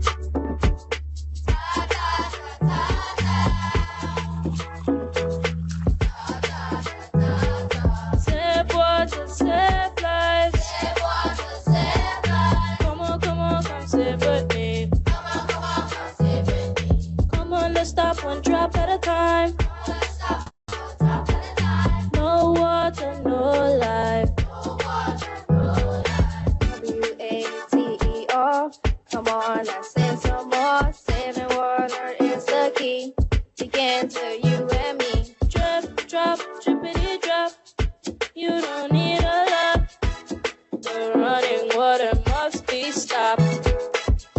Save water, save lives. Save water, save lives. Come on, come save with me. Come save with me. Come on, let's stop one drop at a time. No water, no life. No water, no life. WATER. Come on, let's sing some more. Saving water is the key. Begin to you and me. Drip, drop, drippity drop. You don't need a lot. The running water must be stopped.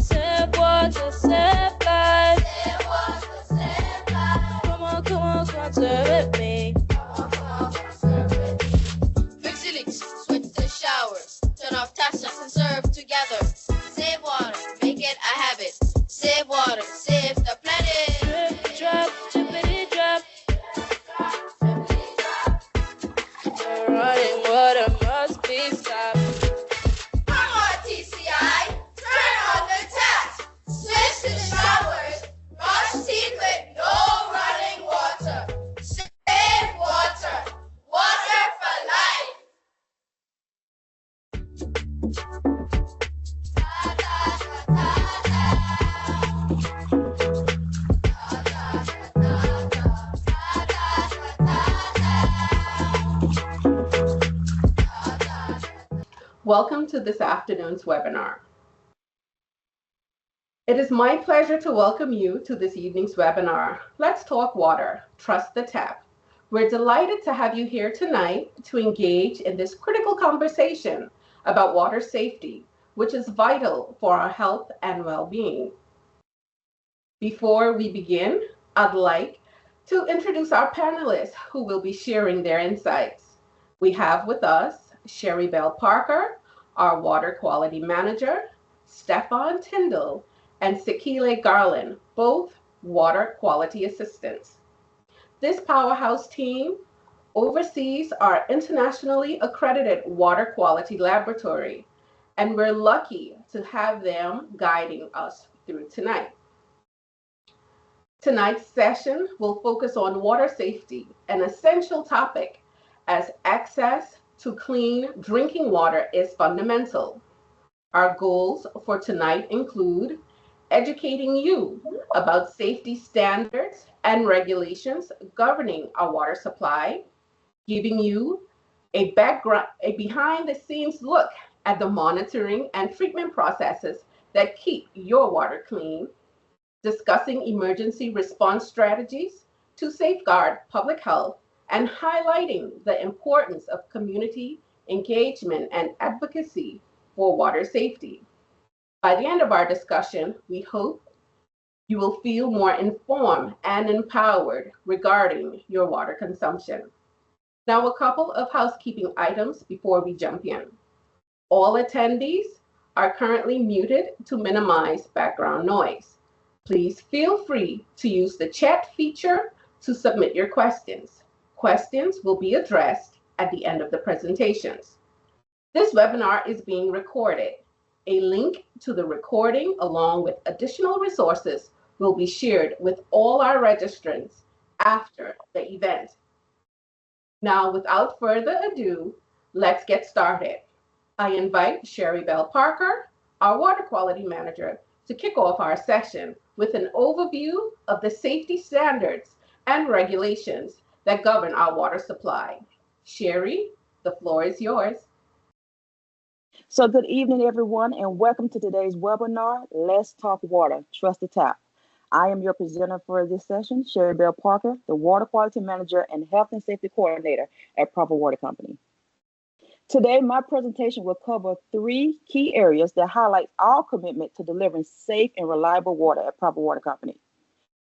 Save water, save lives. Save water, save lives. Come save with me. Come serve with me. Fix the leaks, switch the showers. Turn off taps and serve together. Save water, make it a habit. Save water, save the planet. Drip, drop, drippity drop. The running water must be stopped. Come on, TCI, turn on the taps. Switch to the showers. Brush teeth with no running water. Save water. Water for life. Ta ta ta ta ta. Ta ta ta ta ta. Ta ta ta ta ta. Welcome to this afternoon's webinar. It is my pleasure to welcome you to this evening's webinar, Let's Talk Water, Trust the Tap. We're delighted to have you here tonight to engage in this critical conversation about water safety, which is vital for our health and well-being. Before we begin, I'd like to introduce our panelists who will be sharing their insights. We have with us Sherry Bell Parker, our Water Quality Manager, Stefan Tyndall, and Sekile Garland, both Water Quality Assistants. This powerhouse team oversees our internationally accredited water quality laboratory, and we're lucky to have them guiding us through tonight. Tonight's session will focus on water safety, an essential topic, as access to clean drinking water is fundamental. Our goals for tonight include educating you about safety standards and regulations governing our water supply, giving you a behind-the-scenes look at the monitoring and treatment processes that keep your water clean, discussing emergency response strategies to safeguard public health, and highlighting the importance of community engagement and advocacy for water safety. By the end of our discussion, we hope you will feel more informed and empowered regarding your water consumption. Now, a couple of housekeeping items before we jump in. All attendees are currently muted to minimize background noise. Please feel free to use the chat feature to submit your questions. Questions will be addressed at the end of the presentations. This webinar is being recorded. A link to the recording, along with additional resources, will be shared with all our registrants after the event. Now, without further ado, let's get started. I invite Sherry Bell Parker, our Water Quality Manager, to kick off our session with an overview of the safety standards and regulations that govern our water supply. Sherry, the floor is yours. So good evening, everyone, and welcome to today's webinar, Let's Talk Water, Trust the Tap. I am your presenter for this session, Sherry Bell Parker, the Water Quality Manager and Health and Safety Coordinator at Provo Water Company. Today, my presentation will cover 3 key areas that highlight our commitment to delivering safe and reliable water at Provo Water Company.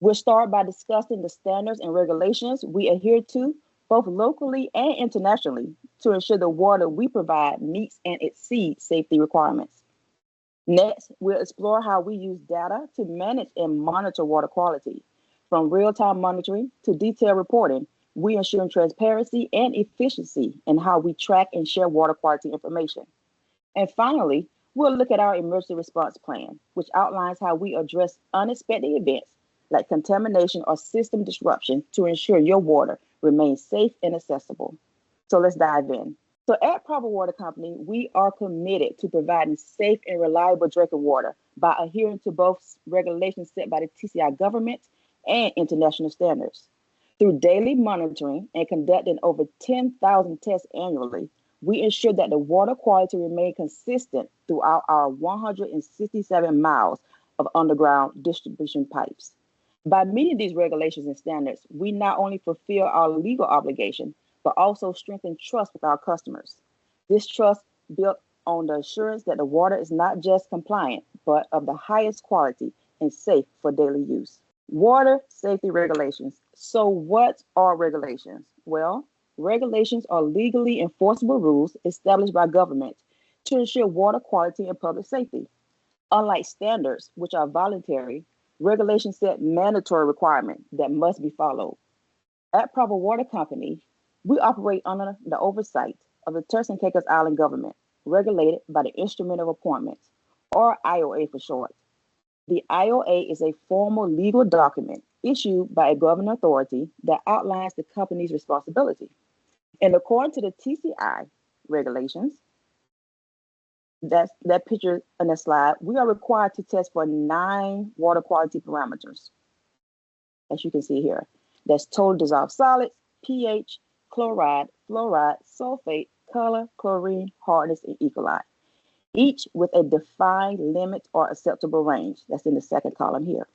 We'll start by discussing the standards and regulations we adhere to both locally and internationally to ensure the water we provide meets and exceeds safety requirements. Next, we'll explore how we use data to manage and monitor water quality. From real-time monitoring to detailed reporting, we ensure transparency and efficiency in how we track and share water quality information. And finally, We'll look at our emergency response plan, which outlines how we address unexpected events like contamination or system disruption to ensure your water remains safe and accessible. So let's dive in. So at Provo Water Company, we are committed to providing safe and reliable drinking water by adhering to both regulations set by the TCI government and international standards. Through daily monitoring and conducting over 10,000 tests annually, we ensure that the water quality remains consistent throughout our 167 miles of underground distribution pipes. By meeting these regulations and standards, we not only fulfill our legal obligation, but also strengthen trust with our customers. This trust built on the assurance that the water is not just compliant, but of the highest quality and safe for daily use. Water safety regulations. So what are regulations? Well, regulations are legally enforceable rules established by government to ensure water quality and public safety. Unlike standards, which are voluntary, regulations set mandatory requirements that must be followed. At Provo Water Company, we operate under the oversight of the Turks and Caicos Island government, regulated by the Instrument of Appointments, or IOA for short. The IOA is a formal legal document issued by a governing authority that outlines the company's responsibility. And according to the TCI regulations, that's that picture on the slide, we are required to test for 9 water quality parameters, as you can see here. That's total dissolved solids, pH, chloride, fluoride, sulfate, color, chlorine, hardness, and E. coli, each with a defined limit or acceptable range. That's in the second column here.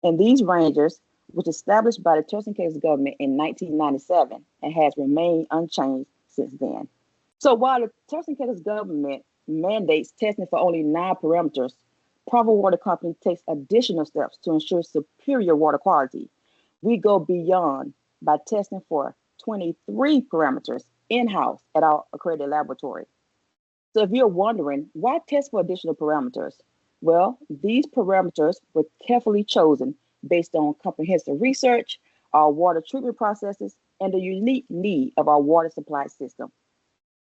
And these ranges, which established by the Turks and Caicos government in 1997 and has remained unchanged since then. So while the Turks and Caicos government mandates testing for only 9 parameters, Provo Water Company takes additional steps to ensure superior water quality. We go beyond by testing for 23 parameters in-house at our accredited laboratory. So if you're wondering, why test for additional parameters? Well, these parameters were carefully chosen based on comprehensive research, our water treatment processes, and the unique need of our water supply system.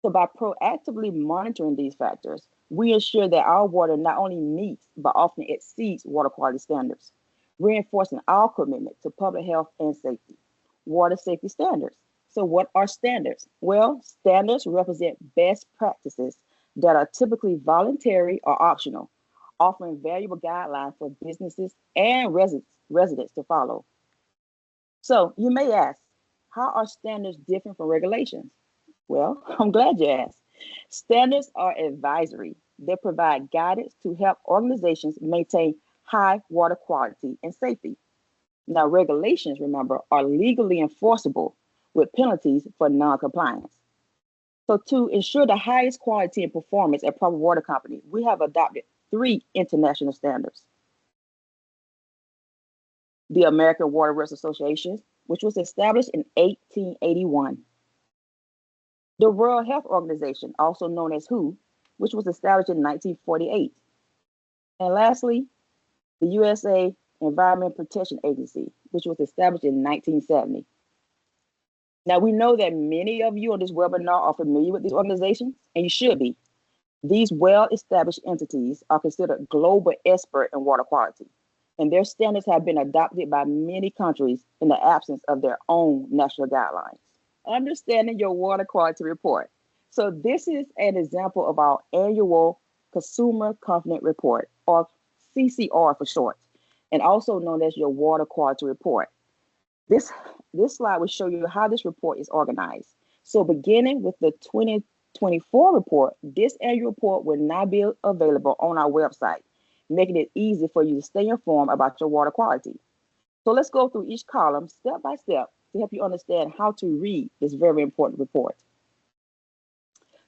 So by proactively monitoring these factors, we ensure that our water not only meets, but often exceeds water quality standards, reinforcing our commitment to public health and safety. Water safety standards. So what are standards? Well, standards represent best practices that are typically voluntary or optional, offering valuable guidelines for businesses and residents to follow. So you may ask, how are standards different from regulations? Well, I'm glad you asked. Standards are advisory. They provide guidance to help organizations maintain high water quality and safety. Now, regulations, remember, are legally enforceable with penalties for non-compliance. So to ensure the highest quality and performance at Provo Water Company, we have adopted 3 international standards. The American Water Works Association, which was established in 1881. The World Health Organization, also known as WHO, which was established in 1948. And lastly, the USA Environmental Protection Agency, which was established in 1970. Now, we know that many of you on this webinar are familiar with these organizations, and you should be. These well-established entities are considered global experts in water quality, and their standards have been adopted by many countries in the absence of their own national guidelines. Understanding your water quality report. So this is an example of our annual Consumer Confidence Report, or CCR for short, and also known as your water quality report. This slide will show you how this report is organized. So beginning with the 2024 report, this annual report will now be available on our website, making it easy for you to stay informed about your water quality. So let's go through each column step by step to help you understand how to read this very important report.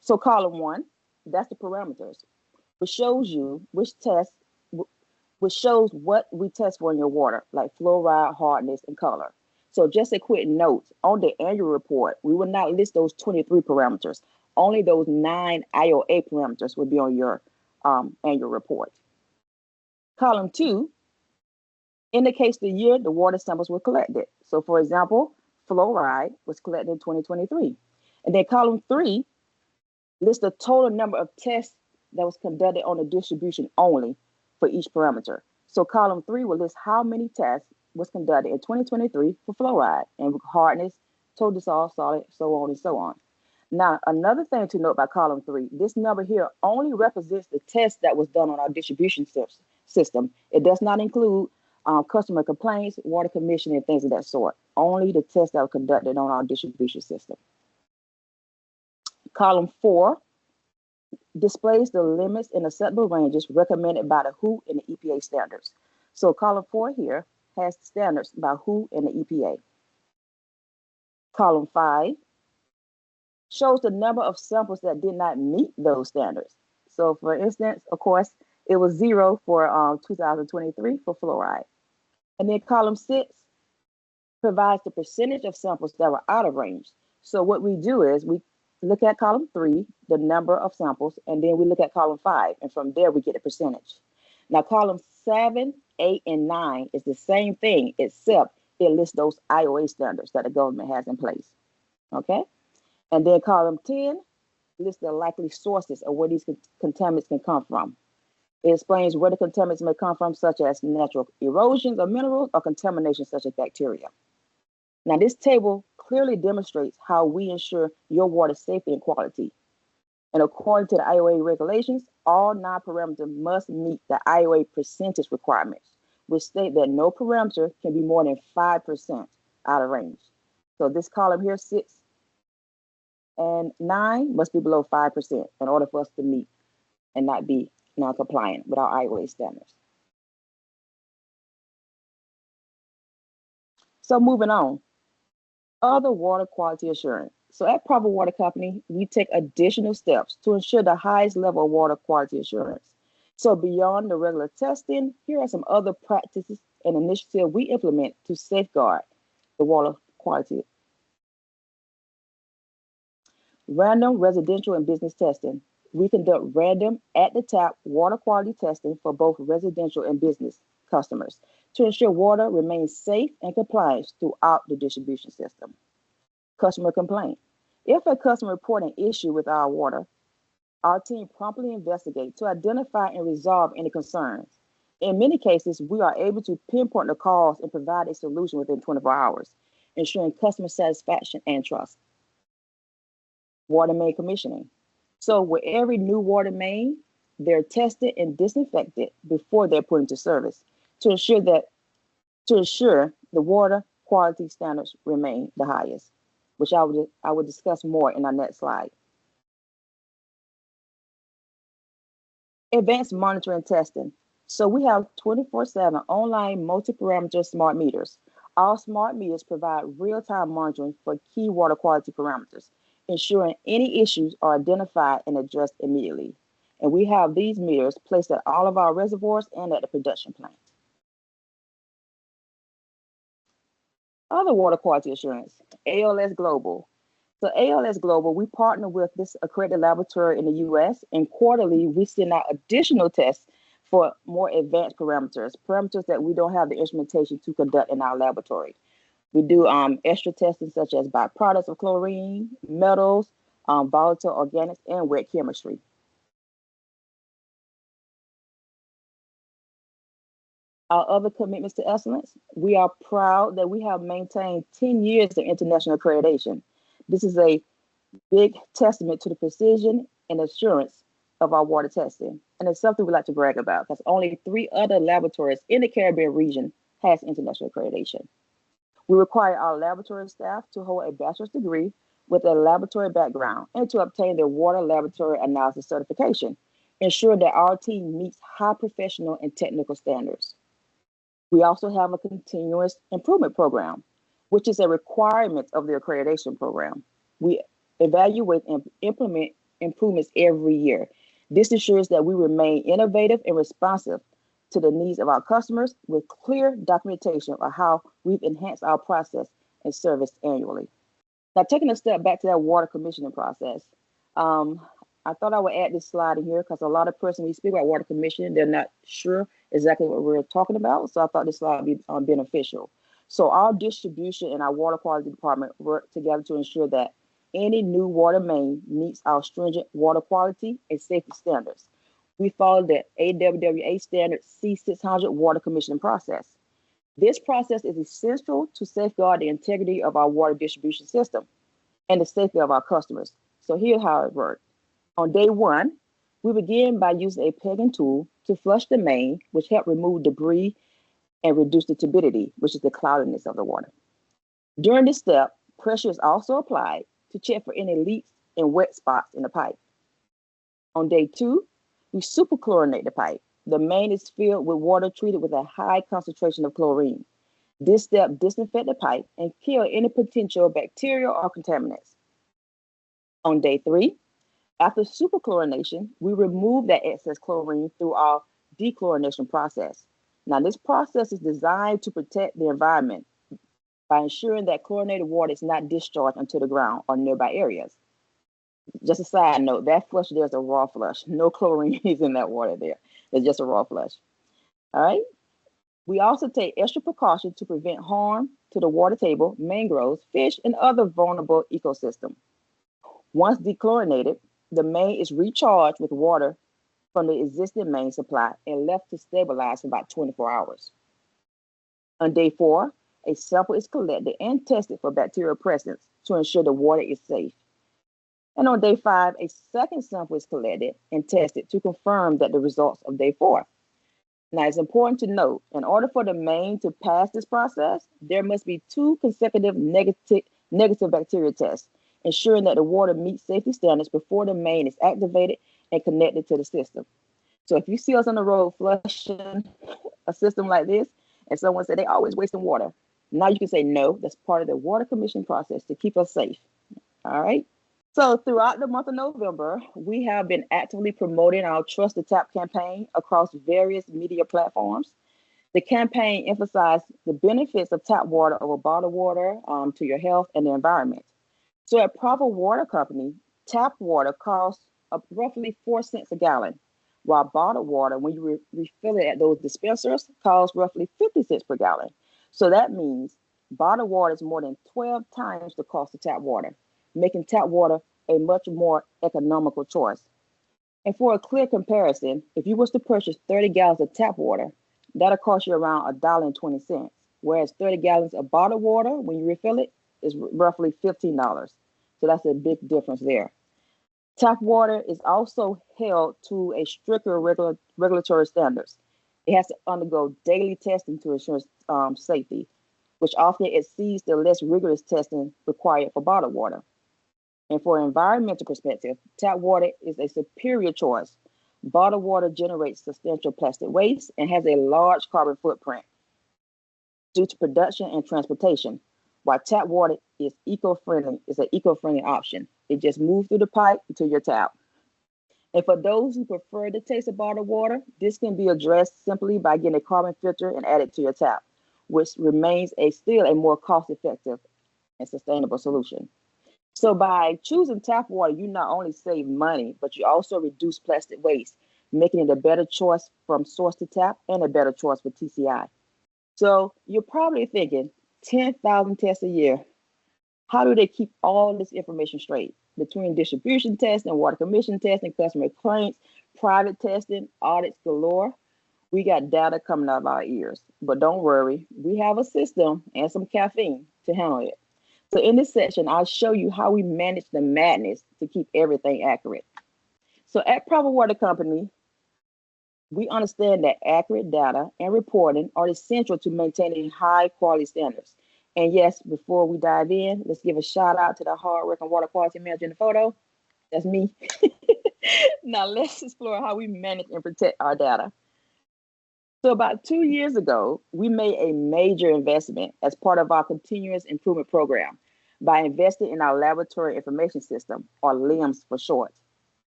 So column 1, that's the parameters, which shows you which shows what we test for in your water, like fluoride, hardness, and color. So just a quick note, on the annual report, we will not list those 23 parameters. Only those 9 IOA parameters will be on your annual report. Column 2 indicates the year the water samples were collected. So for example, fluoride was collected in 2023. And then column 3 lists the total number of tests that was conducted on the distribution only for each parameter. So column 3 will list how many tests was conducted in 2023 for fluoride and hardness, total dissolved solid, so on and so on. Now, another thing to note about column 3, this number here only represents the test that was done on our distribution system. It does not include customer complaints, water commission, and things of that sort. Only the tests that were conducted on our distribution system. Column 4 displays the limits and acceptable ranges recommended by the WHO and the EPA standards. So column 4 here has the standards by WHO and the EPA. Column 5 shows the number of samples that did not meet those standards. So for instance, of course, it was 0 for 2023 for fluoride. And then column 6 provides the percentage of samples that were out of range. So what we do is we look at column 3, the number of samples, and then we look at column 5, and from there we get a percentage. Now column 7, 8, and 9 is the same thing, except it lists those IOA standards that the government has in place. Okay? And then column 10 lists the likely sources of where these contaminants can come from. It explains where the contaminants may come from, such as natural erosions of minerals or contamination such as bacteria. Now, this table clearly demonstrates how we ensure your water safety and quality. And according to the IOA regulations, all 9 parameters must meet the IOA percentage requirements, which state that no parameter can be more than 5% out of range. So this column here, 6 and 9, must be below 5% in order for us to meet and not be non-compliant with our IOA standards. So moving on. Other water quality assurance. So at Provo Water Company, we take additional steps to ensure the highest level of water quality assurance. So beyond the regular testing, here are some other practices and initiatives we implement to safeguard the water quality. Random residential and business testing. We conduct random at-the-tap water quality testing for both residential and business customers to ensure water remains safe and compliant throughout the distribution system. Customer complaint. If a customer reports an issue with our water, our team promptly investigates to identify and resolve any concerns. In many cases, we are able to pinpoint the cause and provide a solution within 24 hours, ensuring customer satisfaction and trust. Water main commissioning. So with every new water main, they're tested and disinfected before they're put into service to ensure the water quality standards remain the highest, which I will discuss more in our next slide. Advanced monitoring testing. So we have 24/7 online multi-parameter smart meters. All smart meters provide real-time monitoring for key water quality parameters, ensuring any issues are identified and addressed immediately. And we have these meters placed at all of our reservoirs and at the production plant. Other water quality assurance, ALS Global. So ALS Global, we partner with this accredited laboratory in the US, and quarterly we send out additional tests for more advanced parameters that we don't have the instrumentation to conduct in our laboratory. We do extra testing such as byproducts of chlorine, metals, volatile organics, and wet chemistry. Our other commitments to excellence, we are proud that we have maintained 10 years of international accreditation. This is a big testament to the precision and assurance of our water testing. And it's something we like to brag about because only 3 other laboratories in the Caribbean region has international accreditation. We require our laboratory staff to hold a bachelor's degree with a laboratory background and to obtain their water laboratory analysis certification, ensuring that our team meets high professional and technical standards. We also have a continuous improvement program, which is a requirement of the accreditation program. We evaluate and implement improvements every year. This ensures that we remain innovative and responsive to the needs of our customers with clear documentation of how we've enhanced our process and service annually. Now, taking a step back to that water commissioning process, I thought I would add this slide in here because a lot of persons, when we speak about water commissioning, they're not sure exactly what we're talking about. So I thought this slide would be beneficial. So our distribution and our water quality department work together to ensure that any new water main meets our stringent water quality and safety standards. We follow the AWWA standard C600 water commissioning process. This process is essential to safeguard the integrity of our water distribution system and the safety of our customers. So here's how it works. On day one, we begin by using a pegging tool to flush the main, which helps remove debris and reduce the turbidity, which is the cloudiness of the water. During this step, pressure is also applied to check for any leaks and wet spots in the pipe. On day two, we superchlorinate the pipe. The main is filled with water treated with a high concentration of chlorine. This step disinfects the pipe and kills any potential bacteria or contaminants. On day three, after superchlorination, we remove that excess chlorine through our dechlorination process. Now, this process is designed to protect the environment by ensuring that chlorinated water is not discharged into the ground or nearby areas. Just a side note, that flush there is a raw flush. No chlorine is in that water there. It's just a raw flush. All right. We also take extra precautions to prevent harm to the water table, mangroves, fish, and other vulnerable ecosystems. Once dechlorinated, the main is recharged with water from the existing main supply and left to stabilize for about 24 hours. On day four, a sample is collected and tested for bacterial presence to ensure the water is safe. And on day five, a second sample is collected and tested to confirm that the results of day four. Now, it's important to note, in order for the main to pass this process, there must be 2 consecutive negative bacteria tests, ensuring that the water meets safety standards before the main is activated and connected to the system. So if you see us on the road flushing a system like this, and someone said they always wasting water, now you can say, no, that's part of the water commission process to keep us safe. All right. So throughout the month of November, we have been actively promoting our Trust the Tap campaign across various media platforms. The campaign emphasized the benefits of tap water over bottled water to your health and the environment. So at Provo Water Company, tap water costs roughly 4 cents a gallon, while bottled water, when you refill it at those dispensers, costs roughly 50 cents per gallon. So that means bottled water is more than 12 times the cost of tap water, making tap water a much more economical choice. And for a clear comparison, if you was to purchase 30 gallons of tap water, that'll cost you around $1.20, whereas 30 gallons of bottled water, when you refill it, is roughly $15. So that's a big difference there. Tap water is also held to a stricter regulatory standards. It has to undergo daily testing to ensure safety, which often exceeds the less rigorous testing required for bottled water. And for an environmental perspective, tap water is a superior choice. Bottled water generates substantial plastic waste and has a large carbon footprint due to production and transportation, while tap water is eco-friendly. It's an eco-friendly option. It just moves through the pipe to your tap. And for those who prefer the taste of bottled water, this can be addressed simply by getting a carbon filter and add it to your tap, which remains still a more cost-effective and sustainable solution. So by choosing tap water, you not only save money, but you also reduce plastic waste, making it a better choice from source to tap and a better choice for TCI. So you're probably thinking, 10,000 tests a year. How do they keep all this information straight? Between distribution testing, water commission testing, customer complaints, private testing, audits galore, we got data coming out of our ears. But don't worry, we have a system and some caffeine to handle it. So in this section, I'll show you how we manage the madness to keep everything accurate. So at Provo Water Company, we understand that accurate data and reporting are essential to maintaining high quality standards. And yes, before we dive in, let's give a shout out to the hardworking water quality manager in the photo. That's me. Now let's explore how we manage and protect our data. So about 2 years ago, we made a major investment as part of our continuous improvement program by investing in our laboratory information system, or LIMS for short.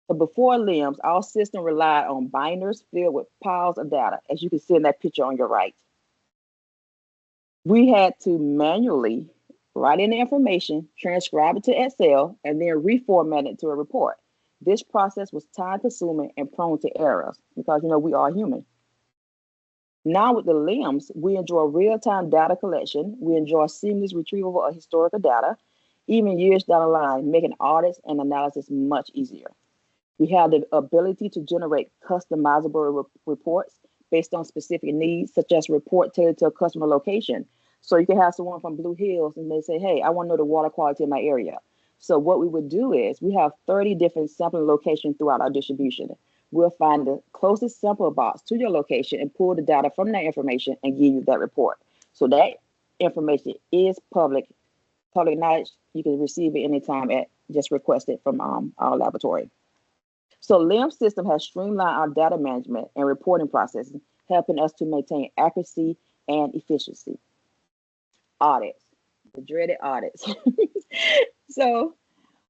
So before LIMS, our system relied on binders filled with piles of data, as you can see in that picture on your right. We had to manually write in the information, transcribe it to Excel, and then reformat it to a report. This process was time-consuming and prone to errors because, we are human. Now with the LIMS, we enjoy real-time data collection. We enjoy seamless retrieval of historical data, even years down the line, making audits and analysis much easier. We have the ability to generate customizable reports based on specific needs, such as a report tailored to a customer location. So you can have someone from Blue Hills and they say, hey, I want to know the water quality in my area. So what we would do is we have 30 different sampling locations throughout our distribution. We'll find the closest sample box to your location and pull the data from that information and give you that report. So that information is public knowledge. You can receive it anytime at just request it from our laboratory. So LIMS system has streamlined our data management and reporting processes, helping us to maintain accuracy and efficiency. Audits, the dreaded audits. So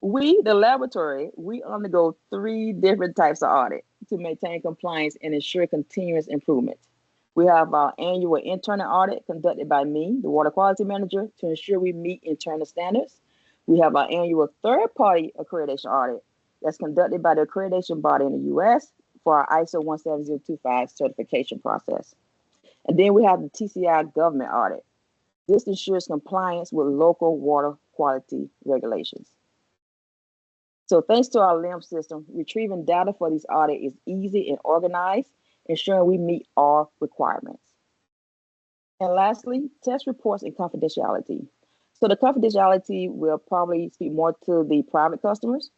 we, the laboratory, we undergo 3 different types of audit to maintain compliance and ensure continuous improvement. We have our annual internal audit conducted by me, the water quality manager, to ensure we meet internal standards. We have our annual third-party accreditation audit that's conducted by the accreditation body in the US for our ISO 17025 certification process. And then we have the TCI government audit. This ensures compliance with local water quality regulations. So thanks to our LIMS system, retrieving data for these audits is easy and organized, ensuring we meet all requirements. And lastly, test reports and confidentiality. So the confidentiality will probably speak more to the private customers.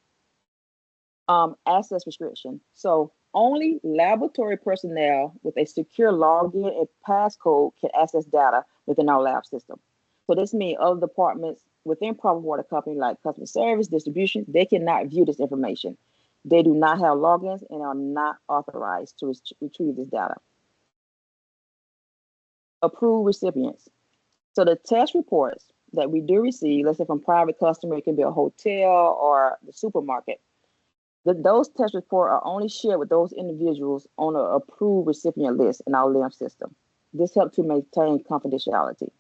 Access restriction. So only laboratory personnel with a secure login and passcode can access data within our lab system. So this means other departments within Provo Water Company, like customer service, distribution, they cannot view this information. They do not have logins and are not authorized to retrieve this data. Approved recipients. So the test reports that we do receive, let's say from private customer, it can be a hotel or the supermarket. Those test reports are only shared with those individuals on an approved recipient list in our LIMS system. This helps to maintain confidentiality.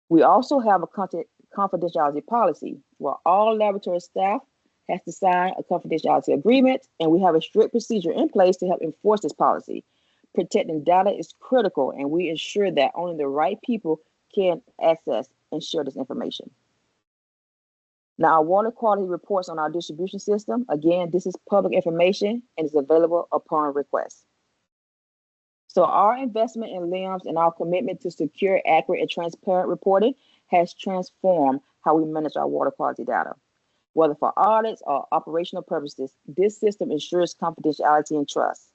We also have a confidentiality policy where all laboratory staff has to sign a confidentiality agreement, and we have a strict procedure in place to help enforce this policy. Protecting data is critical, and we ensure that only the right people can access and share this information. Now, our water quality reports on our distribution system, again, this is public information and is available upon request. So our investment in LIMS and our commitment to secure, accurate, and transparent reporting has transformed how we manage our water quality data. Whether for audits or operational purposes, this system ensures confidentiality and trust.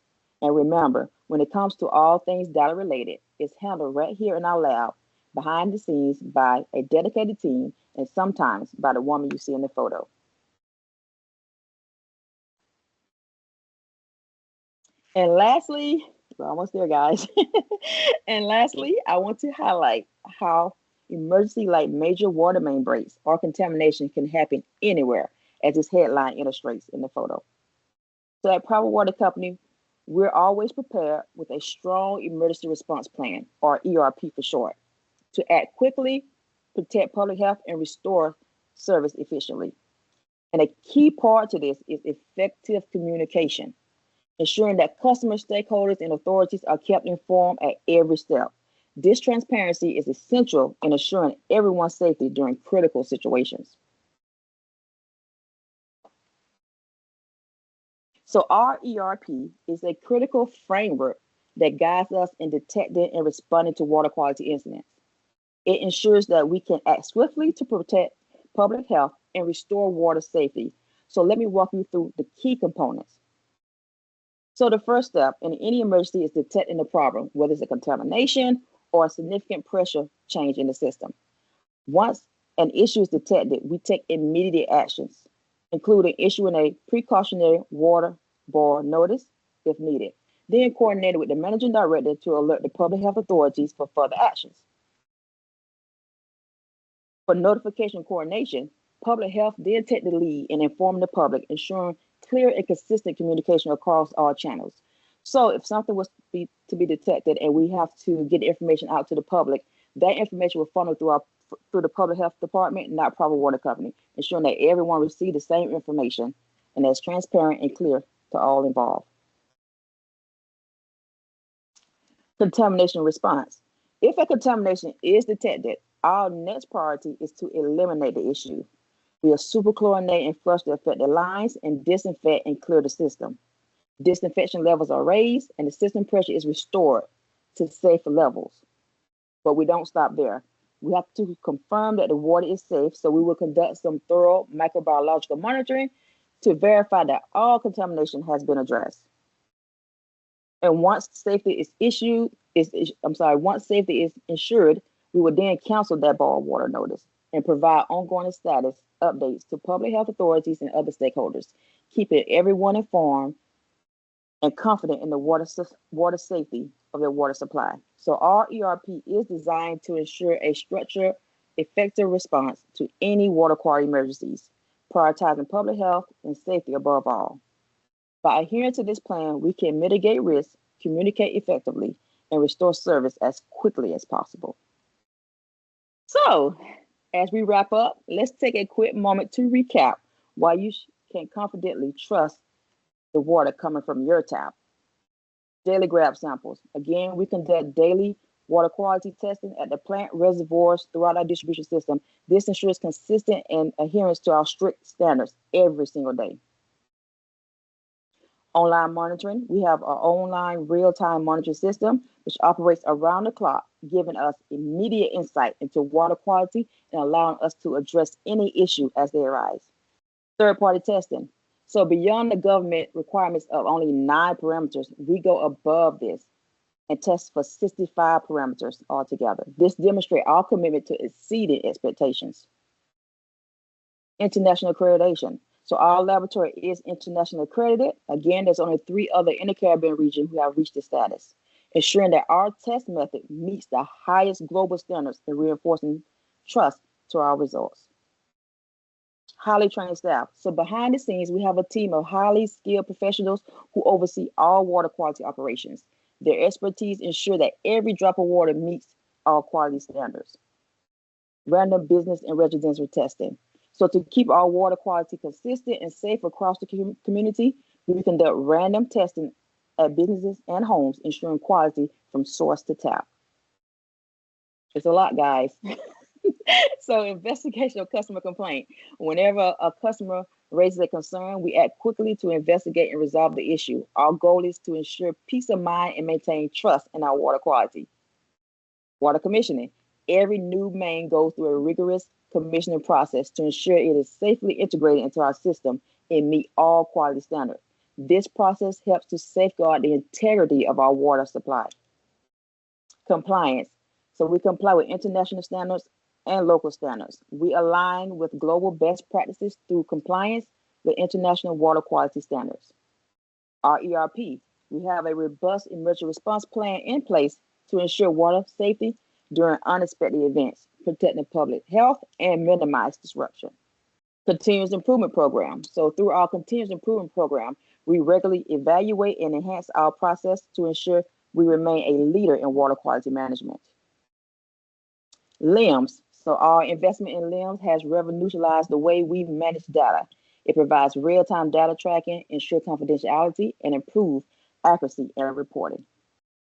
And remember, when it comes to all things data related, it's handled right here in our lab, behind the scenes by a dedicated team, and sometimes by the woman you see in the photo. And lastly, we're almost there, guys. And lastly, I want to highlight how emergency like major water main breaks or contamination can happen anywhere, as this headline illustrates in the photo. So at Provo Water Company, we're always prepared with a strong emergency response plan, or ERP for short, to act quickly, protect public health, and restore service efficiently. And a key part to this is effective communication, ensuring that customers, stakeholders, and authorities are kept informed at every step. This transparency is essential in assuring everyone's safety during critical situations. So our ERP is a critical framework that guides us in detecting and responding to water quality incidents. It ensures that we can act swiftly to protect public health and restore water safety. So let me walk you through the key components. So the first step in any emergency is detecting the problem, whether it's a contamination or a significant pressure change in the system. Once an issue is detected, we take immediate actions, including issuing a precautionary water boil notice if needed, then coordinated with the managing director to alert the public health authorities for further actions. For notification coordination, public health then take the lead in informing the public, ensuring clear and consistent communication across all channels. So if something was to be detected and we have to get information out to the public, that information will funnel through the public health department, not Provo Water Company, ensuring that everyone receives the same information and that's transparent and clear to all involved. Contamination response. If a contamination is detected, our next priority is to eliminate the issue. We'll superchlorinate and flush the affected lines and disinfect and clear the system. Disinfection levels are raised and the system pressure is restored to safe levels. But we don't stop there. We have to confirm that the water is safe, so we will conduct some thorough microbiological monitoring to verify that all contamination has been addressed. And once safety is ensured, we will then cancel that boil water notice and provide ongoing status updates to public health authorities and other stakeholders, keeping everyone informed and confident in the water safety of their water supply. So our ERP is designed to ensure a structured, effective response to any water quality emergencies, prioritizing public health and safety above all. By adhering to this plan, we can mitigate risk, communicate effectively, and restore service as quickly as possible. So, as we wrap up, let's take a quick moment to recap why you can confidently trust the water coming from your tap. Daily grab samples. Again, we conduct daily water quality testing at the plant reservoirs throughout our distribution system. This ensures consistent and adherence to our strict standards every single day. Online monitoring. We have our online real-time monitoring system, which operates around the clock, giving us immediate insight into water quality and allowing us to address any issue as they arise. Third-party testing. So beyond the government requirements of only 9 parameters, we go above this and test for 65 parameters altogether. This demonstrates our commitment to exceeding expectations. International accreditation. So our laboratory is internationally accredited. Again, there's only 3 other in the Caribbean region who have reached this status, ensuring that our test method meets the highest global standards and reinforcing trust to our results. Highly trained staff. So behind the scenes, we have a team of highly skilled professionals who oversee all water quality operations. Their expertise ensure that every drop of water meets our quality standards. Random business and residential testing. So to keep our water quality consistent and safe across the community, we conduct random testing at businesses and homes, ensuring quality from source to tap. It's a lot, guys. So investigation of customer complaint. Whenever a customer raises a concern, we act quickly to investigate and resolve the issue. Our goal is to ensure peace of mind and maintain trust in our water quality. Water commissioning. Every new main goes through a rigorous commissioning process to ensure it is safely integrated into our system and meet all quality standards. This process helps to safeguard the integrity of our water supply. Compliance. So we comply with international standards and local standards. We align with global best practices through compliance with international water quality standards. Our ERP. We have a robust emergency response plan in place to ensure water safety during unexpected events, protecting public health and minimize disruption. Continuous improvement program. So through our continuous improvement program, we regularly evaluate and enhance our process to ensure we remain a leader in water quality management. LIMS. So our investment in LIMS has revolutionized the way we manage data. It provides real-time data tracking, ensure confidentiality, and improve accuracy and reporting.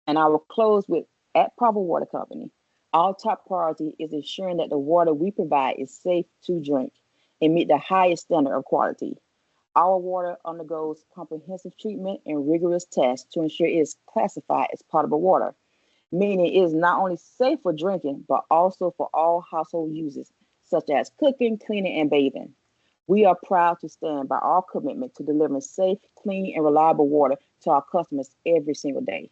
And I will close with, at Provo Water Company, our top priority is ensuring that the water we provide is safe to drink and meet the highest standard of quality. Our water undergoes comprehensive treatment and rigorous tests to ensure it is classified as potable water, meaning it is not only safe for drinking, but also for all household uses, such as cooking, cleaning, and bathing. We are proud to stand by our commitment to delivering safe, clean, and reliable water to our customers every single day.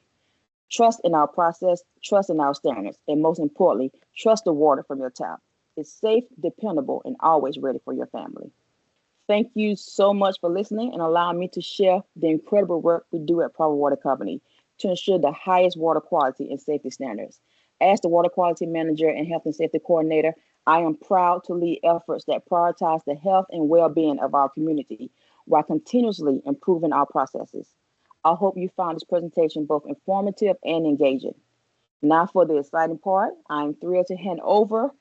Trust in our process, trust in our standards, and most importantly, trust the water from your tap. It's safe, dependable, and always ready for your family. Thank you so much for listening and allowing me to share the incredible work we do at Provo Water Company to ensure the highest water quality and safety standards. As the Water Quality Manager and Health and Safety Coordinator, I am proud to lead efforts that prioritize the health and well-being of our community while continuously improving our processes. I hope you found this presentation both informative and engaging. Now for the exciting part, I'm thrilled to hand over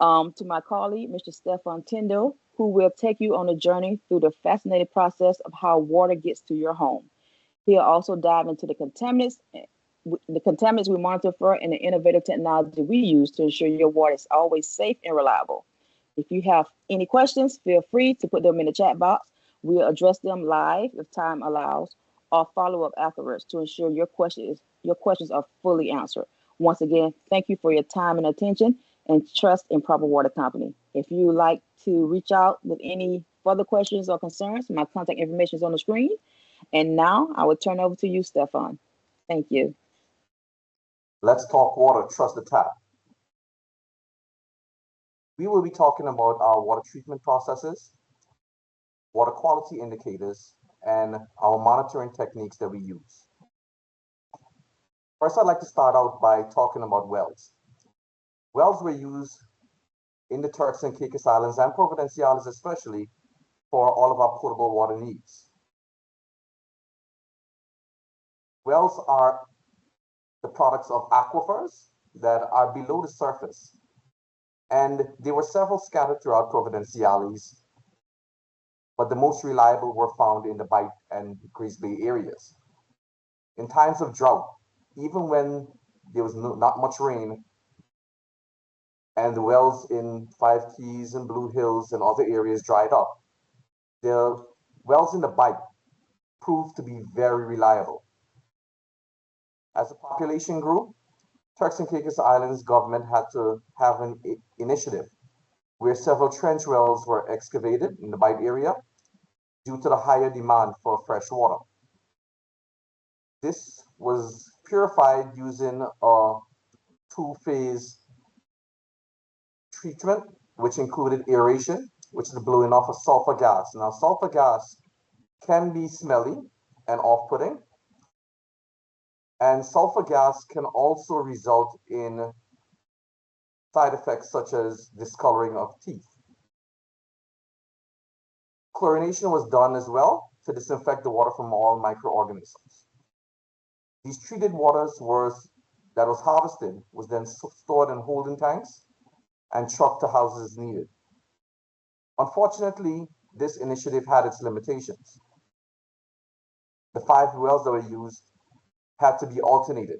to my colleague, Mr. Stefan Tyndall, who will take you on a journey through the fascinating process of how water gets to your home. He'll also dive into the contaminants we monitor for and the innovative technology we use to ensure your water is always safe and reliable. If you have any questions, feel free to put them in the chat box. We'll address them live if time allows, or follow up afterwards to ensure your questions are fully answered. Once again, thank you for your time and attention and trust in Provo Water Company. If you would like to reach out with any further questions or concerns, my contact information is on the screen. And now I will turn over to you, Stefan. Thank you. Let's talk water, trust the tap. We will be talking about our water treatment processes, water quality indicators, and our monitoring techniques that we use. First, I'd like to start out by talking about wells. Wells were used in the Turks and Caicos Islands and Providenciales especially for all of our potable water needs. Wells are the products of aquifers that are below the surface, and there were several scattered throughout Providenciales, but the most reliable were found in the Bight and Grace Bay areas. In times of drought, even when there was not much rain, and the wells in Five Keys and Blue Hills and other areas dried up, the wells in the Bight proved to be very reliable. As the population grew, Turks and Caicos Islands government had to have an initiative where several trench wells were excavated in the Bight area due to the higher demand for fresh water. This was purified using a two-phase treatment, which included aeration, which is the blowing off of sulfur gas. Now, sulfur gas can be smelly and off-putting, and sulfur gas can also result in side effects such as discoloring of teeth. Chlorination was done as well to disinfect the water from all microorganisms. These treated waters that was harvested was then stored in holding tanks and trucked to houses needed. Unfortunately, this initiative had its limitations. The 5 wells that were used had to be alternated.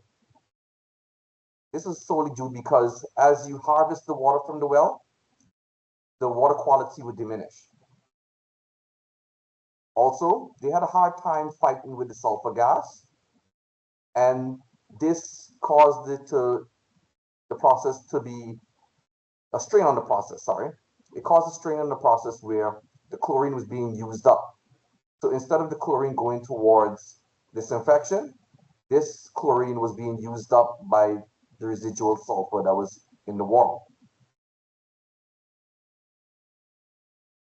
This was solely due because as you harvest the water from the well, the water quality would diminish. Also, they had a hard time fighting with the sulfur gas, and this caused the process to be a strain on the process, sorry. It caused a strain on the process where the chlorine was being used up. So instead of the chlorine going towards disinfection, this chlorine was being used up by the residual sulfur that was in the water.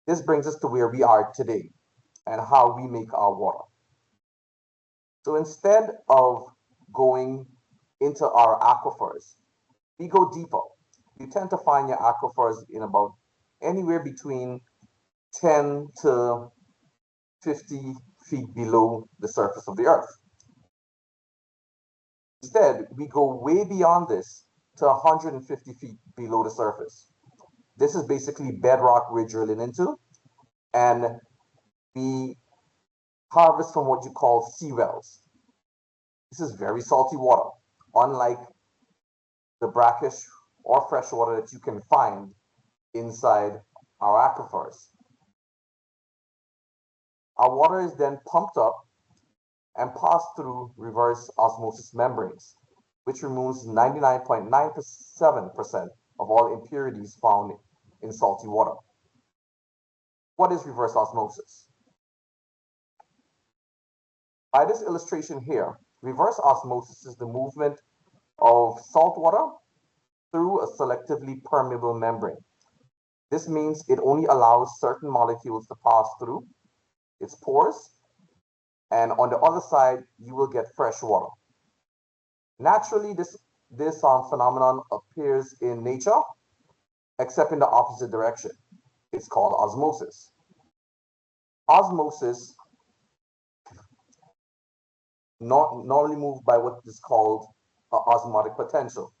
This brings us to where we are today and how we make our water. So instead of going into our aquifers, we go deeper. You tend to find your aquifers in about anywhere between 10 to 50 feet below the surface of the earth. Instead, we go way beyond this to 150 feet below the surface. This is basically bedrock we're drilling into, and we harvest from what you call sea wells. This is very salty water, unlike the brackish or fresh water that you can find inside our aquifers. Our water is then pumped up and passed through reverse osmosis membranes, which removes 99.97% of all impurities found in salty water. What is reverse osmosis? By this illustration here, reverse osmosis is the movement of salt water through a selectively permeable membrane. This means it only allows certain molecules to pass through its pores, and on the other side, you will get fresh water. Naturally, this phenomenon appears in nature, except in the opposite direction. It's called osmosis. Osmosis normally moved by what is called osmotic potential.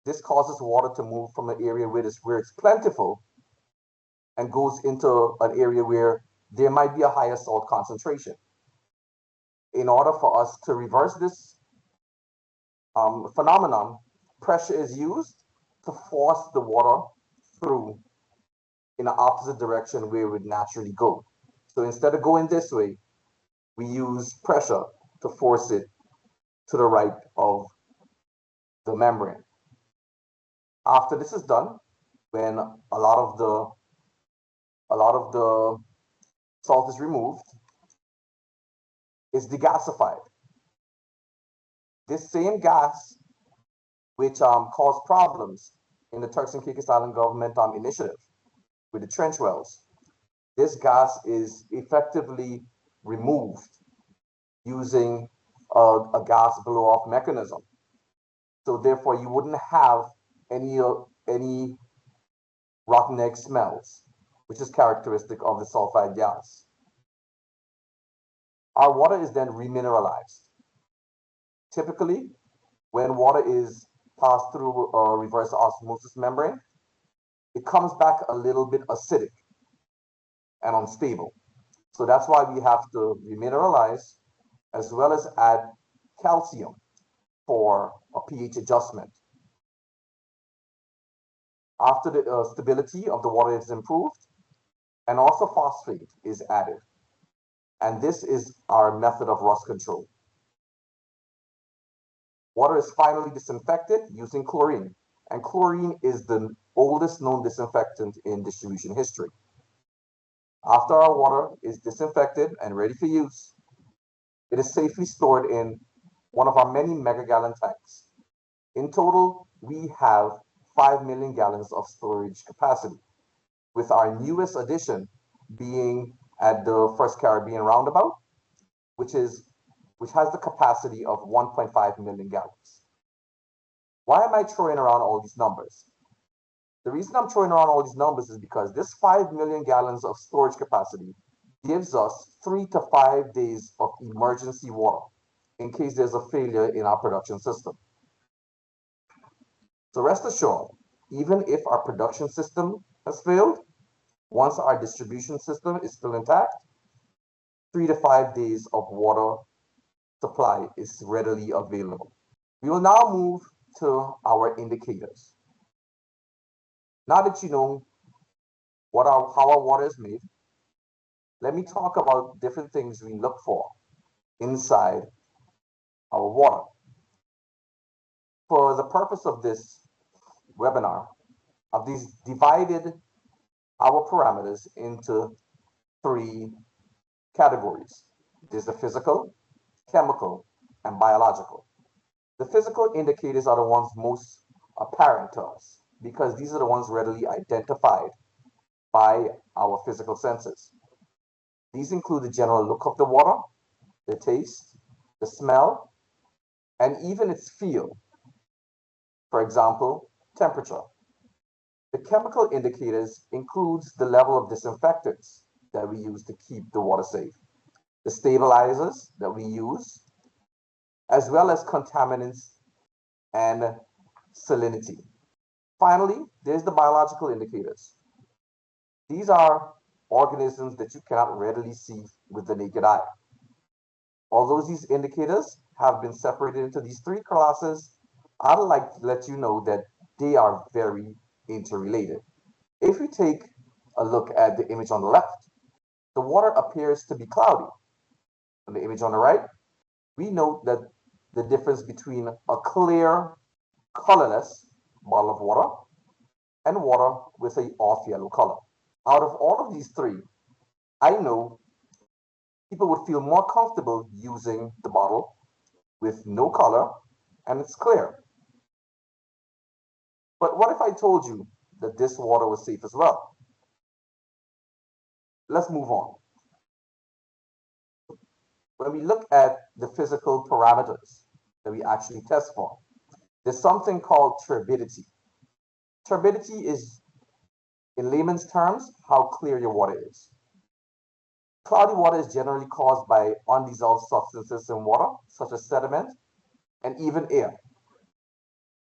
This causes water to move from an area where it's plentiful and goes into an area where there might be a higher salt concentration. In order for us to reverse this phenomenon, pressure is used to force the water through in the opposite direction where it would naturally go. So instead of going this way, we use pressure to force it to the right of the membrane. After this is done, when a lot of the salt is removed, it's degasified. This same gas, which caused problems in the Turks and Caicos Island government initiative with the trench wells, this gas is effectively removed using a gas blow-off mechanism. So therefore, you wouldn't have any rotten egg smells, which is characteristic of the sulfide gas. Our water is then remineralized. Typically, when water is passed through a reverse osmosis membrane, it comes back a little bit acidic and unstable. So that's why we have to remineralize as well as add calcium for a pH adjustment. After the stability of the water is improved, and also phosphate is added. And this is our method of rust control. Water is finally disinfected using chlorine, and chlorine is the oldest known disinfectant in distribution history. After our water is disinfected and ready for use, it is safely stored in one of our many mega-gallon tanks. In total, we have 5 million gallons of storage capacity, with our newest addition being at the First Caribbean Roundabout, which has the capacity of 1.5 million gallons. Why am I throwing around all these numbers? The reason I'm throwing around all these numbers is because this 5 million gallons of storage capacity gives us 3 to 5 days of emergency water in case there's a failure in our production system. So rest assured, even if our production system has failed, once our distribution system is still intact, 3 to 5 days of water supply is readily available. We will now move to our indicators. Now that you know how our water is made, let me talk about different things we look for inside our water. For the purpose of this webinar, I've divided our parameters into 3 categories. There's the physical, chemical, and biological. The physical indicators are the ones most apparent to us because these are the ones readily identified by our physical senses. These include the general look of the water, the taste, the smell, and even its feel. For example, temperature. The chemical indicators includes the level of disinfectants that we use to keep the water safe, the stabilizers that we use, as well as contaminants and salinity. Finally, there's the biological indicators. These are organisms that you cannot readily see with the naked eye. Although these indicators have been separated into these 3 classes, I'd like to let you know that they are very interrelated. If we take a look at the image on the left, the water appears to be cloudy. On the image on the right, we note that the difference between a clear, colorless bottle of water and water with an off yellow color. Out of all of these 3, I know people would feel more comfortable using the bottle with no color and it's clear. But what if I told you that this water was safe as well? Let's move on. When we look at the physical parameters that we actually test for, there's something called turbidity. Turbidity is, in layman's terms, how clear your water is. Cloudy water is generally caused by undissolved substances in water, such as sediment and even air.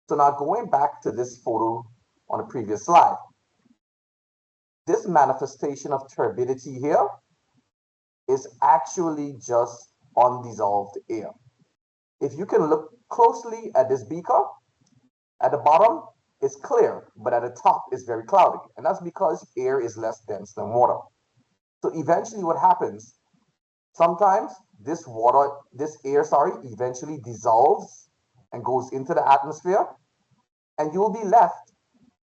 So now going back to this photo on the previous slide, this manifestation of turbidity here is actually just undissolved air. If you can look closely at this beaker, at the bottom, is clear, but at the top is very cloudy. And that's because air is less dense than water. So eventually what happens, sometimes this air, eventually dissolves and goes into the atmosphere, and you'll be left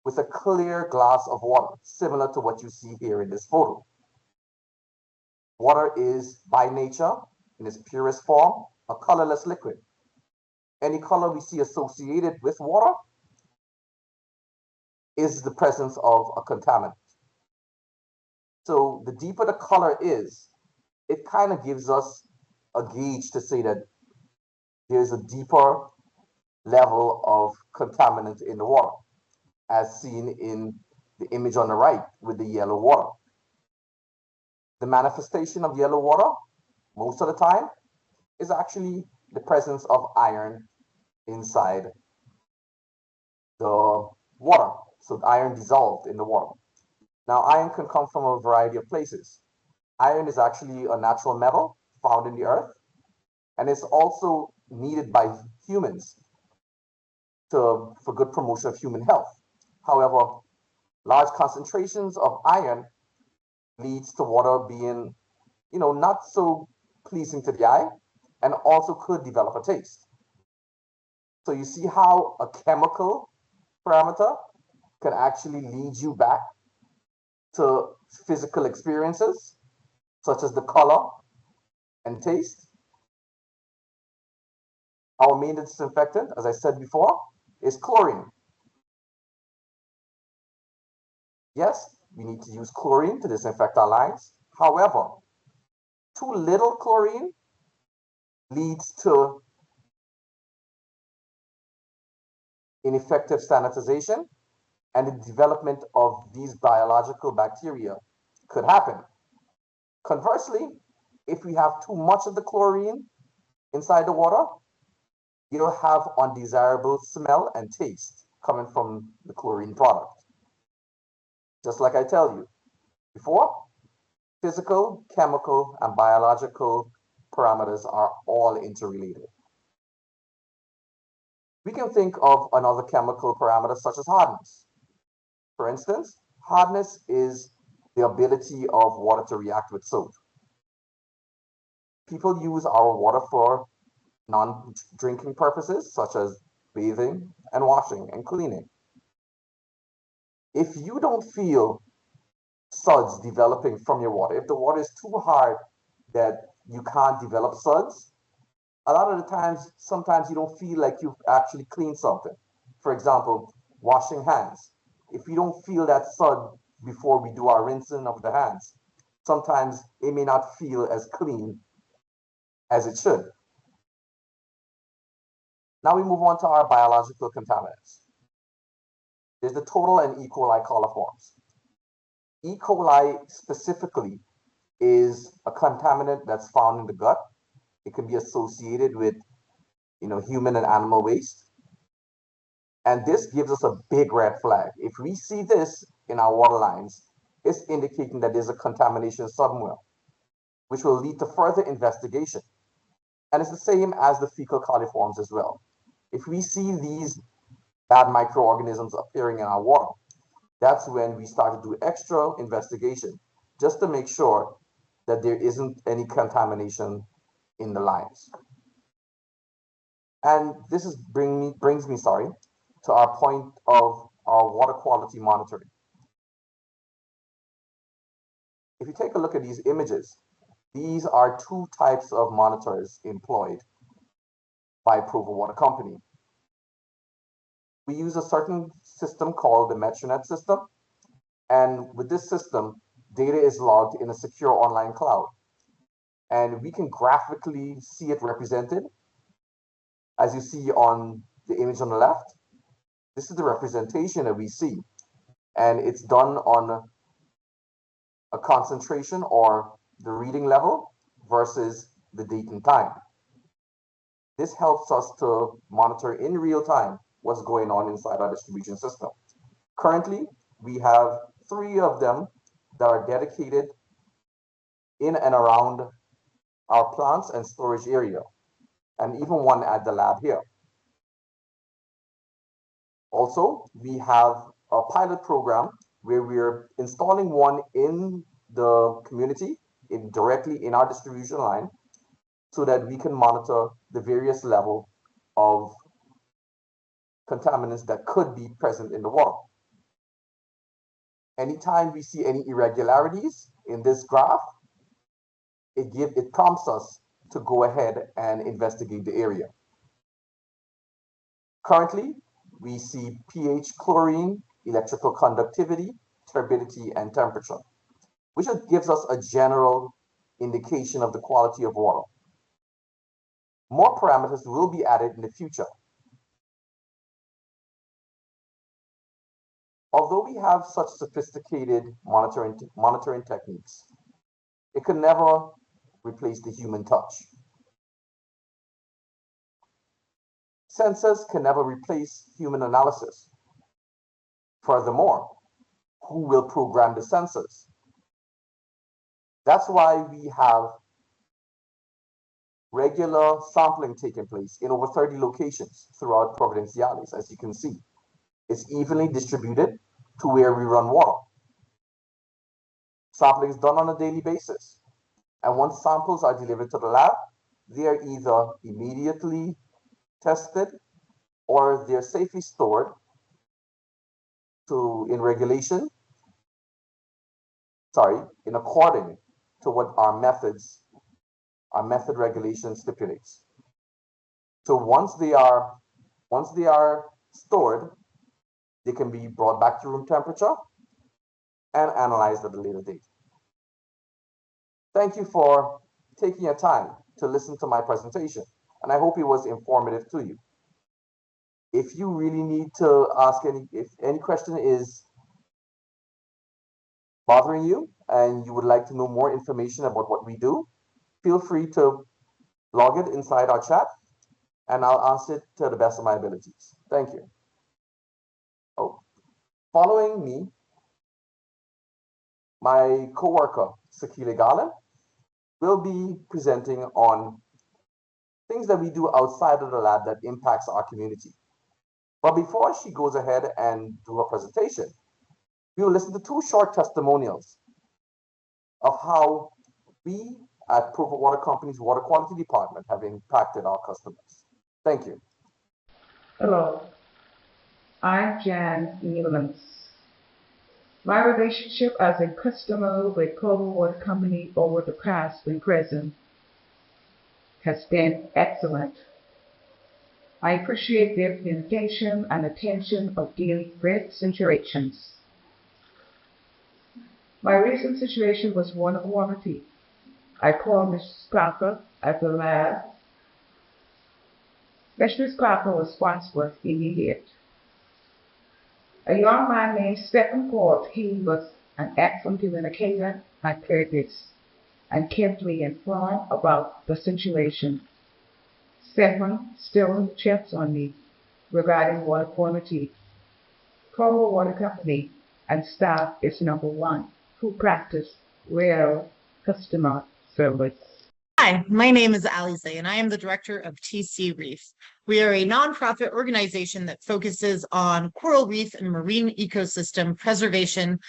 with a clear glass of water, similar to what you see here in this photo. Water is, by nature, in its purest form, a colorless liquid. Any color we see associated with water is the presence of a contaminant. So the deeper the color is, it kind of gives us a gauge to say that there's a deeper level of contaminant in the water, as seen in the image on the right with the yellow water. The manifestation of yellow water, most of the time, is actually the presence of iron inside the water. So iron dissolved in the water. Now, iron can come from a variety of places. Iron is actually a natural metal found in the earth, and it's also needed by humans for good promotion of human health. However, large concentrations of iron leads to water being, not so pleasing to the eye, and also could develop a taste. So you see how a chemical parameter can actually lead you back to physical experiences, such as the color and taste. Our main disinfectant, as I said before, is chlorine. Yes, we need to use chlorine to disinfect our lines. However, too little chlorine leads to ineffective sanitization, and the development of these biological bacteria could happen. Conversely, if we have too much of the chlorine inside the water, you'll have undesirable smell and taste coming from the chlorine product. Just like I tell you before, physical, chemical, and biological parameters are all interrelated. We can think of another chemical parameter such as hardness. For instance, hardness is the ability of water to react with soap. People use our water for non-drinking purposes such as bathing and washing and cleaning. If you don't feel suds developing from your water, if the water is too hard that you can't develop suds, a lot of the times, sometimes you don't feel like you've actually cleaned something. For example, washing hands. If you don't feel that sud before we do our rinsing of the hands, sometimes it may not feel as clean as it should. Now we move on to our biological contaminants. There's the total and E. coli coliforms. E. coli specifically is a contaminant that's found in the gut. It can be associated with, human and animal waste. And this gives us a big red flag. If we see this in our water lines, it's indicating that there's a contamination somewhere, which will lead to further investigation. And it's the same as the fecal coliforms as well. If we see these bad microorganisms appearing in our water, that's when we start to do extra investigation just to make sure that there isn't any contamination in the lines. And this brings me to our point of our water quality monitoring. If you take a look at these images, these are two types of monitors employed by Provo Water Company. We use a certain system called the Metronet system, and with this system, data is logged in a secure online cloud, and we can graphically see it represented. As you see on the image on the left, this is the representation that we see, and it's done on a concentration or the reading level versus the date and time. This helps us to monitor in real time what's going on inside our distribution system. Currently, we have 3 of them that are dedicated in and around our plants and storage area, and even one at the lab here. Also, we have a pilot program where we're installing one in the community, directly in our distribution line, so that we can monitor the various level of contaminants that could be present in the water. Anytime we see any irregularities in this graph, it prompts us to go ahead and investigate the area. Currently, we see pH, chlorine, electrical conductivity, turbidity, and temperature, which gives us a general indication of the quality of water. More parameters will be added in the future. Although we have such sophisticated monitoring techniques, it can never replace the human touch. Sensors can never replace human analysis. Furthermore, who will program the sensors? That's why we have regular sampling taking place in over 30 locations throughout Providenciales, as you can see. It's evenly distributed to where we run water. Sampling is done on a daily basis. And once samples are delivered to the lab, they are either immediately tested or they're safely stored in according to what our method regulation stipulates. So once they are stored, they can be brought back to room temperature and analyzed at a later date. Thank you for taking your time to listen to my presentation, and I hope it was informative to you. If you really need to ask if any question is bothering you and you would like to know more information about what we do, feel free to log it inside our chat and I'll answer it to the best of my abilities. Thank you. Following me, my co-worker, Sakile Gala, will be presenting on things that we do outside of the lab that impacts our community. But before she goes ahead and do her presentation, we will listen to two short testimonials of how we at Provo Water Company's Water Quality Department have impacted our customers. Thank you. Hello, I'm Jan Newlands. My relationship as a customer with Provo Water Company over the past and present has been excellent. I appreciate their communication and attention of dealing with situations. My recent situation was one of warranty. I called Mrs. Parker at the lab. Mrs. Parker's response was immediate. A young man named Stephen called. He was an excellent communicator and courteous and kept me informed about the situation. Stephen still checks on me regarding water quality. Provo Water Company and staff is number one who practice real customer service. Hi, my name is Alize, and I am the director of TC Reef. We are a nonprofit organization that focuses on coral reef and marine ecosystem preservation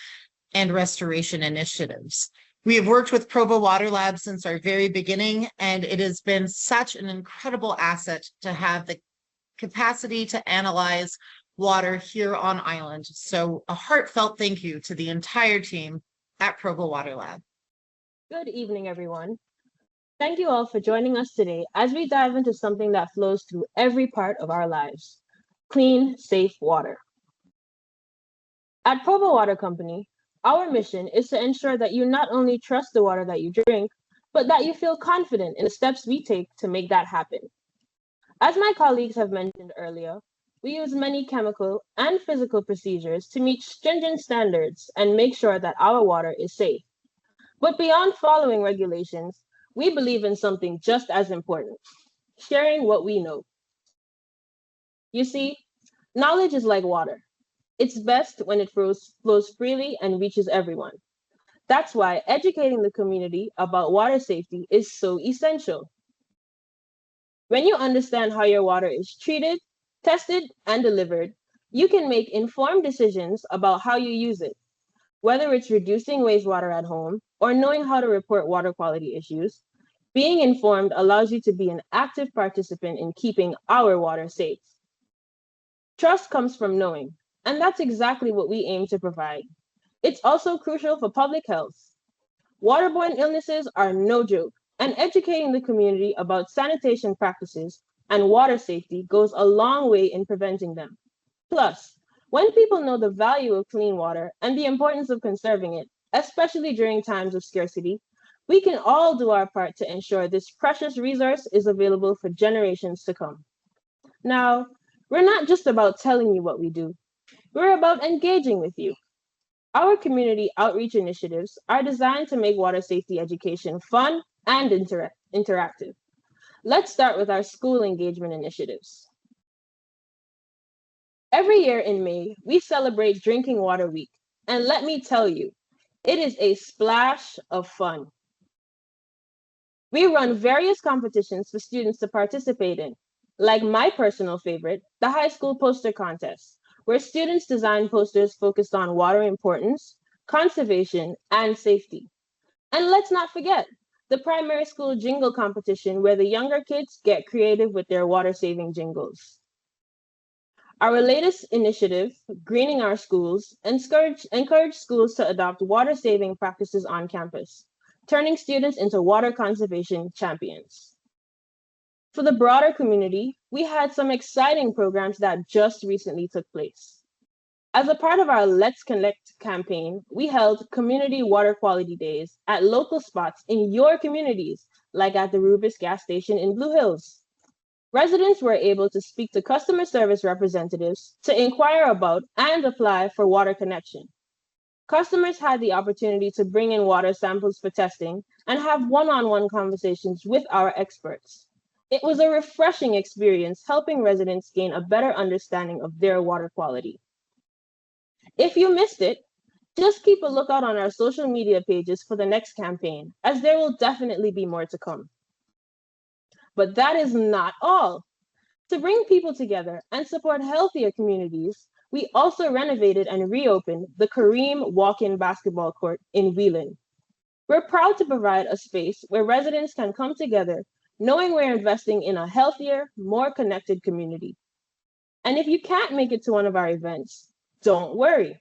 and restoration initiatives. We have worked with Provo Water Lab since our very beginning, and it has been such an incredible asset to have the capacity to analyze water here on island. So a heartfelt thank you to the entire team at Provo Water Lab. Good evening, everyone. Thank you all for joining us today as we dive into something that flows through every part of our lives: clean, safe water. At Provo Water Company, our mission is to ensure that you not only trust the water that you drink, but that you feel confident in the steps we take to make that happen. As my colleagues have mentioned earlier, we use many chemical and physical procedures to meet stringent standards and make sure that our water is safe. But beyond following regulations, we believe in something just as important: sharing what we know. You see, knowledge is like water. It's best when it flows freely and reaches everyone. That's why educating the community about water safety is so essential. When you understand how your water is treated, tested, and delivered, You can make informed decisions about how you use it, whether it's reducing wastewater at home or knowing how to report water quality issues. Being informed allows you to be an active participant in keeping our water safe. Trust comes from knowing, and that's exactly what we aim to provide. It's also crucial for public health. Waterborne illnesses are no joke, and educating the community about sanitation practices and water safety goes a long way in preventing them. Plus, when people know the value of clean water and the importance of conserving it, especially during times of scarcity, we can all do our part to ensure this precious resource is available for generations to come. Now, we're not just about telling you what we do, we're about engaging with you. Our community outreach initiatives are designed to make water safety education fun and interactive. Let's start with our school engagement initiatives. Every year in May, we celebrate Drinking Water Week, and let me tell you, it is a splash of fun. We run various competitions for students to participate in, like my personal favorite, the high school poster contest, where students design posters focused on water importance, conservation, and safety. And let's not forget the primary school jingle competition, where the younger kids get creative with their water saving jingles. Our latest initiative, Greening Our Schools, encourage schools to adopt water saving practices on campus, turning students into water conservation champions. For the broader community, we had some exciting programs that just recently took place. As a part of our Let's Connect campaign, we held community water quality days at local spots in your communities, like at the Rubis gas station in Blue Hills. Residents were able to speak to customer service representatives to inquire about and apply for water connection. Customers had the opportunity to bring in water samples for testing and have one-on-one conversations with our experts. It was a refreshing experience, helping residents gain a better understanding of their water quality. If you missed it, just keep a lookout on our social media pages for the next campaign, as there will definitely be more to come. But that is not all. To bring people together and support healthier communities, we also renovated and reopened the Kareem Walk-in Basketball Court in Wheeling. We're proud to provide a space where residents can come together, knowing we're investing in a healthier, more connected community. And if you can't make it to one of our events, don't worry.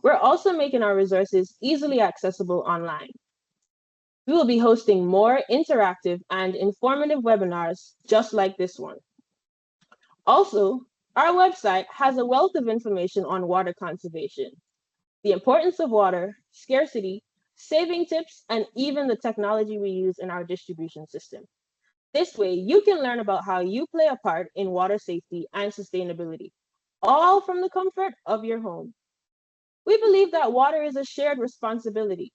We're also making our resources easily accessible online. We will be hosting more interactive and informative webinars just like this one. Also, our website has a wealth of information on water conservation, the importance of water, scarcity, saving tips, and even the technology we use in our distribution system. This way, you can learn about how you play a part in water safety and sustainability, all from the comfort of your home. We believe that water is a shared responsibility.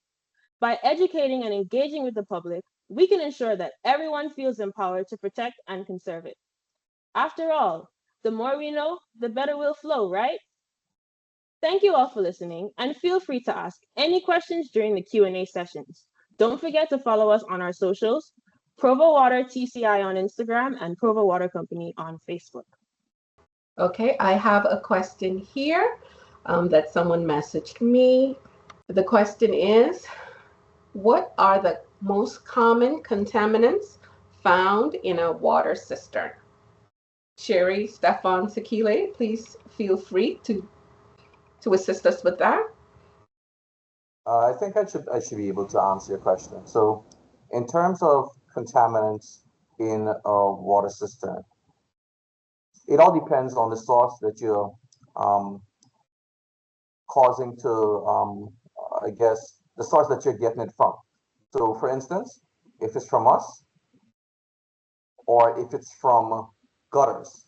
By educating and engaging with the public, we can ensure that everyone feels empowered to protect and conserve it. After all, the more we know, the better we'll flow, right? Thank you all for listening, and feel free to ask any questions during the Q&A sessions. Don't forget to follow us on our socials, Provo Water TCI on Instagram and Provo Water Company on Facebook. Okay, I have a question here that someone messaged me. The question is, what are the most common contaminants found in a water cistern? Sherry, Stefan, Tequila, please feel free to assist us with that. I think I should be able to answer your question. So, in terms of contaminants in a water cistern, it all depends on the source that you're causing to, I guess, the source that you're getting it from. So, for instance, if it's from us or if it's from gutters.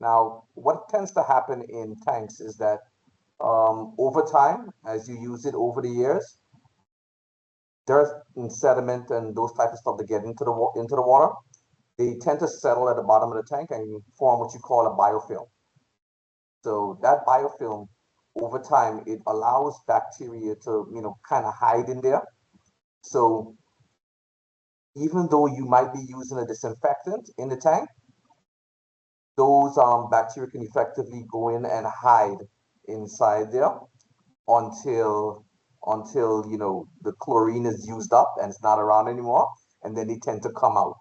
Now, what tends to happen in tanks is that over time, as you use it over the years, dirt and sediment and those type of stuff that get into the water, they tend to settle at the bottom of the tank and form what you call a biofilm. So that biofilm, over time, it allows bacteria to kind of hide in there. So even though you might be using a disinfectant in the tank, those bacteria can effectively go in and hide inside there until the chlorine is used up and it's not around anymore, and then they tend to come out.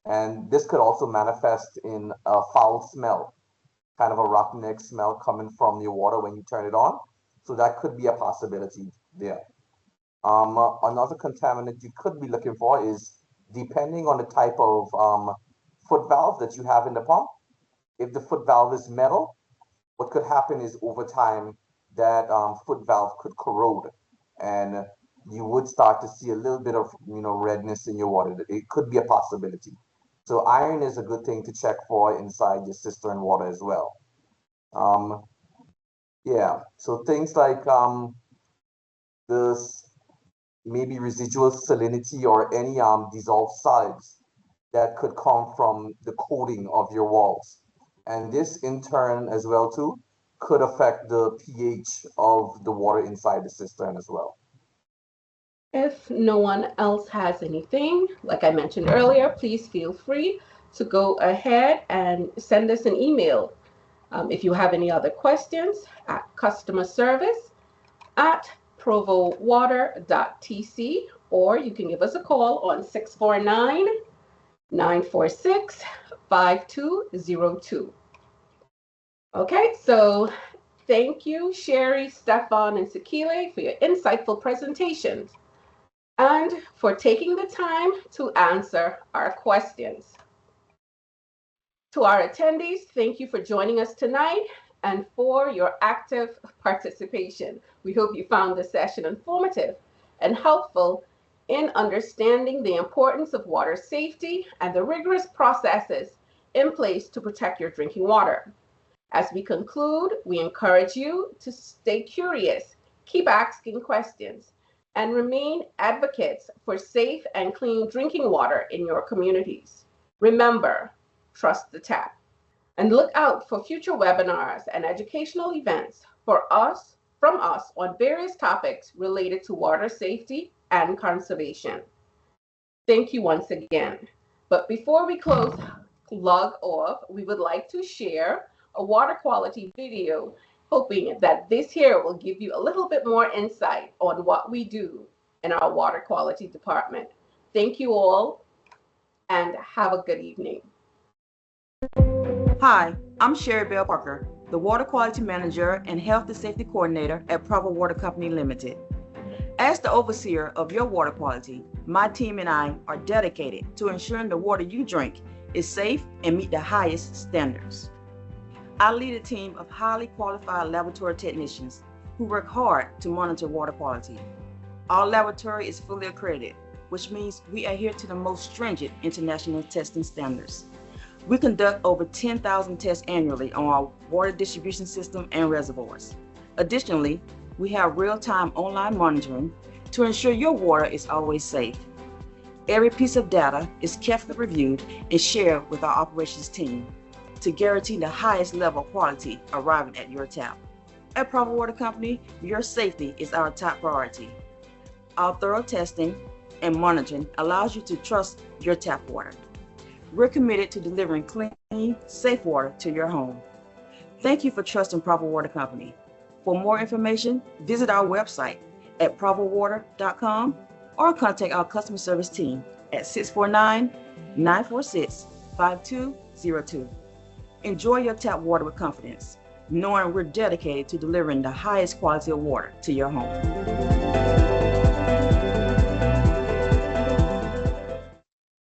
And this could also manifest in a foul smell, kind of a rotten egg smell coming from your water when you turn it on. So that could be a possibility there. Another contaminant you could be looking for is, depending on the type of foot valve that you have in the pump. If the foot valve is metal, what could happen is over time that foot valve could corrode, and you would start to see a little bit of redness in your water. It could be a possibility. So iron is a good thing to check for inside your cistern water as well. Yeah, so things like this maybe residual salinity or any dissolved solids that could come from the coating of your walls. And this in turn as well too could affect the pH of the water inside the cistern as well. If no one else has anything, like I mentioned earlier, please feel free to go ahead and send us an email. If you have any other questions, at customer service at provowater.tc, or you can give us a call on 649-946-5202. Okay, so thank you, Sherry, Stefan, and Sekile, for your insightful presentations and for taking the time to answer our questions. To our attendees, thank you for joining us tonight and for your active participation. We hope you found this session informative and helpful in understanding the importance of water safety and the rigorous processes in place to protect your drinking water. As we conclude, we encourage you to stay curious, keep asking questions, and remain advocates for safe and clean drinking water in your communities. Remember, trust the tap, and look out for future webinars and educational events from us on various topics related to water safety and conservation. Thank you once again. But before we log off, we would like to share a water quality video, hoping that this here will give you a little bit more insight on what we do in our water quality department. Thank you all, and have a good evening. Hi, I'm Sherry Bell Parker, the Water Quality Manager and Health and Safety Coordinator at Provo Water Company Limited. As the overseer of your water quality, my team and I are dedicated to ensuring the water you drink is safe and meet the highest standards. I lead a team of highly qualified laboratory technicians who work hard to monitor water quality. Our laboratory is fully accredited, which means we adhere to the most stringent international testing standards. We conduct over 10,000 tests annually on our water distribution system and reservoirs. Additionally, we have real-time online monitoring to ensure your water is always safe. Every piece of data is carefully reviewed and shared with our operations team to guarantee the highest level of quality arriving at your tap. At Provo Water Company, your safety is our top priority. Our thorough testing and monitoring allows you to trust your tap water. We're committed to delivering clean, safe water to your home. Thank you for trusting Provo Water Company. For more information, visit our website at provowater.com or contact our customer service team at 649-946-5202. Enjoy your tap water with confidence, knowing we're dedicated to delivering the highest quality of water to your home.